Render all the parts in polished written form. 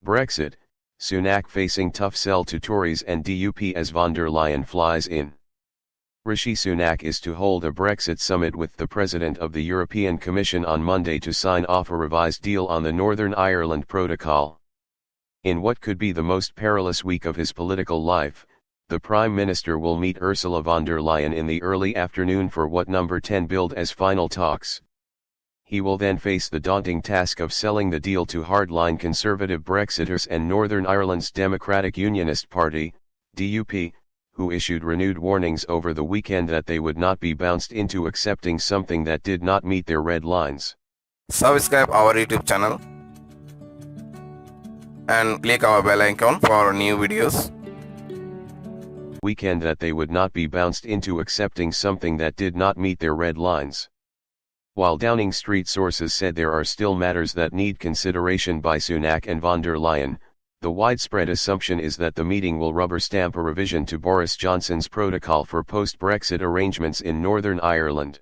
Brexit, Sunak facing tough sell to Tories and DUP as von der Leyen flies in. Rishi Sunak is to hold a Brexit summit with the President of the European Commission on Monday to sign off a revised deal on the Northern Ireland Protocol. In what could be the most perilous week of his political life, the Prime Minister will meet Ursula von der Leyen in the early afternoon for what Number 10 billed as final talks. He will then face the daunting task of selling the deal to hardline Conservative Brexiters and Northern Ireland's Democratic Unionist Party, DUP, who issued renewed warnings over the weekend that they would not be bounced into accepting something that did not meet their red lines. Subscribe our YouTube channel and click our bell icon for new videos. Weekend that they would not be bounced into accepting something that did not meet their red lines. While Downing Street sources said there are still matters that need consideration by Sunak and von der Leyen, the widespread assumption is that the meeting will rubber stamp a revision to Boris Johnson's protocol for post-Brexit arrangements in Northern Ireland.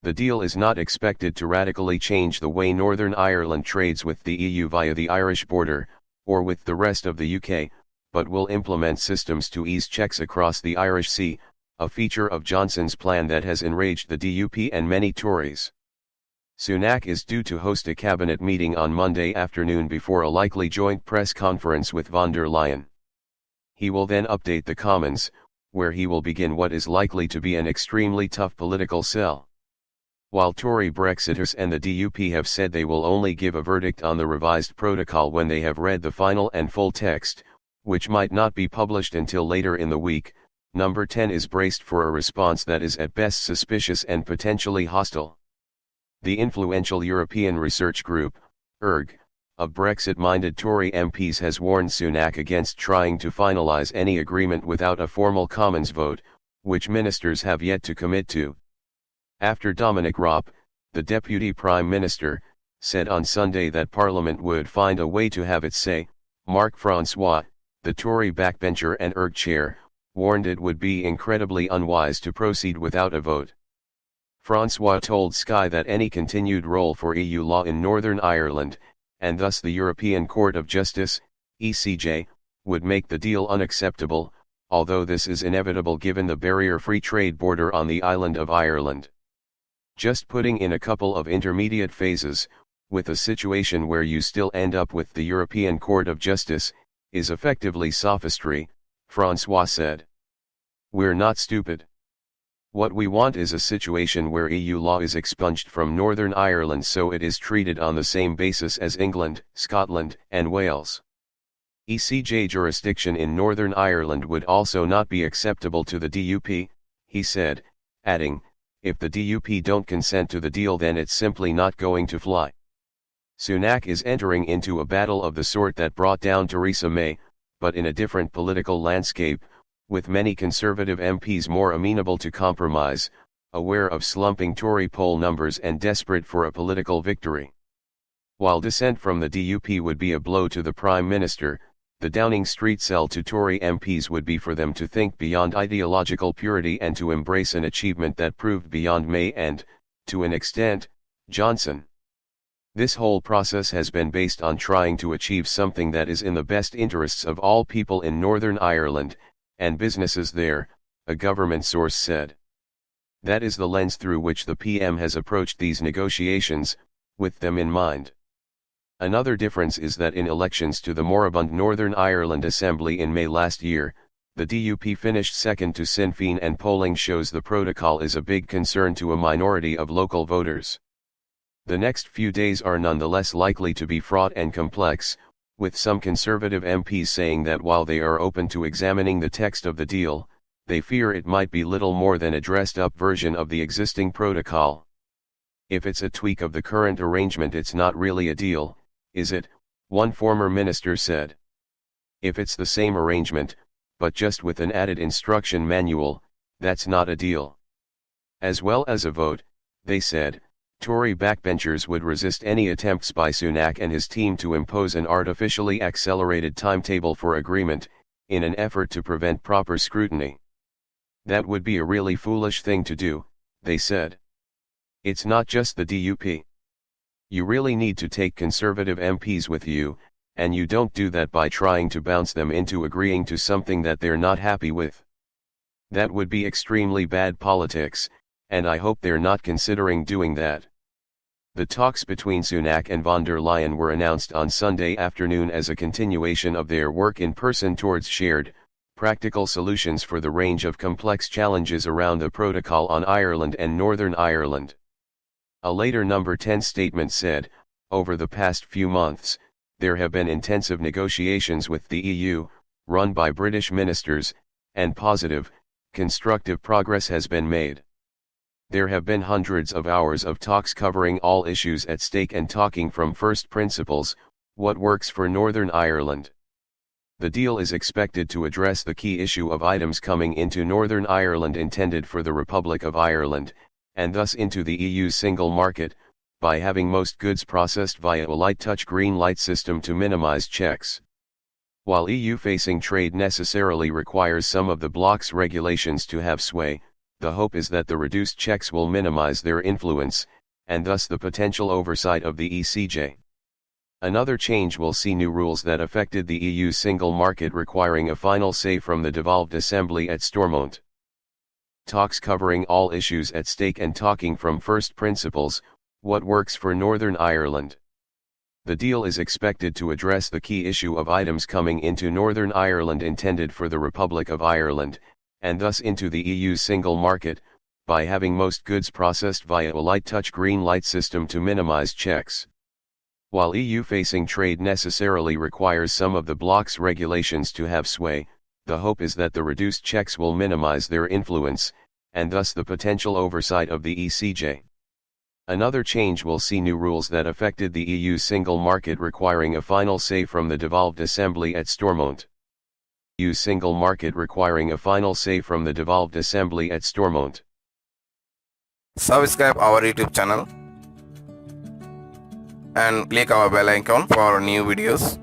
The deal is not expected to radically change the way Northern Ireland trades with the EU via the Irish border, or with the rest of the UK, but will implement systems to ease checks across the Irish Sea, a feature of Johnson's plan that has enraged the DUP and many Tories. Sunak is due to host a cabinet meeting on Monday afternoon before a likely joint press conference with von der Leyen. He will then update the Commons, where he will begin what is likely to be an extremely tough political sell. While Tory Brexiters and the DUP have said they will only give a verdict on the revised protocol when they have read the final and full text, which might not be published until later in the week, Number 10 is braced for a response that is at best suspicious and potentially hostile. The influential European research group, ERG, of Brexit-minded Tory MPs has warned Sunak against trying to finalise any agreement without a formal Commons vote, which ministers have yet to commit to. After Dominic Raab, the Deputy Prime Minister, said on Sunday that Parliament would find a way to have its say, Mark Francois, the Tory backbencher and ERG chair, warned it would be incredibly unwise to proceed without a vote. Francois told Sky that any continued role for EU law in Northern Ireland, and thus the European Court of Justice, ECJ, would make the deal unacceptable, although this is inevitable given the barrier-free trade border on the island of Ireland. Just putting in a couple of intermediate phases, with a situation where you still end up with the European Court of Justice, is effectively sophistry, Francois said. We're not stupid. What we want is a situation where EU law is expunged from Northern Ireland so it is treated on the same basis as England, Scotland, and Wales. ECJ jurisdiction in Northern Ireland would also not be acceptable to the DUP, he said, adding, if the DUP don't consent to the deal then it's simply not going to fly. Sunak is entering into a battle of the sort that brought down Theresa May, but in a different political landscape, with many Conservative MPs more amenable to compromise, aware of slumping Tory poll numbers and desperate for a political victory. While dissent from the DUP would be a blow to the Prime Minister, the Downing Street sell to Tory MPs would be for them to think beyond ideological purity and to embrace an achievement that proved beyond May and, to an extent, Johnson. This whole process has been based on trying to achieve something that is in the best interests of all people in Northern Ireland, and businesses there, a government source said. That is the lens through which the PM has approached these negotiations, with them in mind. Another difference is that in elections to the moribund Northern Ireland Assembly in May last year, the DUP finished second to Sinn Féin and polling shows the protocol is a big concern to a minority of local voters. The next few days are nonetheless likely to be fraught and complex, with some Conservative MPs saying that while they are open to examining the text of the deal, they fear it might be little more than a dressed-up version of the existing protocol. If it's a tweak of the current arrangement it's not really a deal, is it? One former minister said. If it's the same arrangement, but just with an added instruction manual, that's not a deal. As well as a vote, they said, Tory backbenchers would resist any attempts by Sunak and his team to impose an artificially accelerated timetable for agreement, in an effort to prevent proper scrutiny. That would be a really foolish thing to do, they said. It's not just the DUP. You really need to take Conservative MPs with you, And you don't do that by trying to bounce them into agreeing to something that they're not happy with. That would be extremely bad politics, and I hope they're not considering doing that. The talks between Sunak and von der Leyen were announced on Sunday afternoon as a continuation of their work in person towards shared, practical solutions for the range of complex challenges around the Protocol on Ireland and Northern Ireland. A later Number 10 statement said, over the past few months, there have been intensive negotiations with the EU, run by British ministers, and positive, constructive progress has been made. There have been hundreds of hours of talks covering all issues at stake and talking from first principles, what works for Northern Ireland. The deal is expected to address the key issue of items coming into Northern Ireland intended for the Republic of Ireland, and thus into the EU's single market, by having most goods processed via a light touch green light system to minimize checks. While EU-facing trade necessarily requires some of the bloc's regulations to have sway, the hope is that the reduced checks will minimize their influence, and thus the potential oversight of the ECJ. Another change will see new rules that affected the EU's single market requiring a final say from the devolved assembly at Stormont. Talks covering all issues at stake and talking from first principles, what works for Northern Ireland. The deal is expected to address the key issue of items coming into Northern Ireland intended for the Republic of Ireland, and thus into the EU's single market, by having most goods processed via a light touch green light system to minimize checks. While EU-facing trade necessarily requires some of the bloc's regulations to have sway, the hope is that the reduced checks will minimize their influence, and thus the potential oversight of the ECJ. Another change will see new rules that affected the EU's single market requiring a final say from the devolved assembly at Stormont. EU single market requiring a final say from the devolved assembly at Stormont. Subscribe our YouTube channel and click our bell icon for new videos.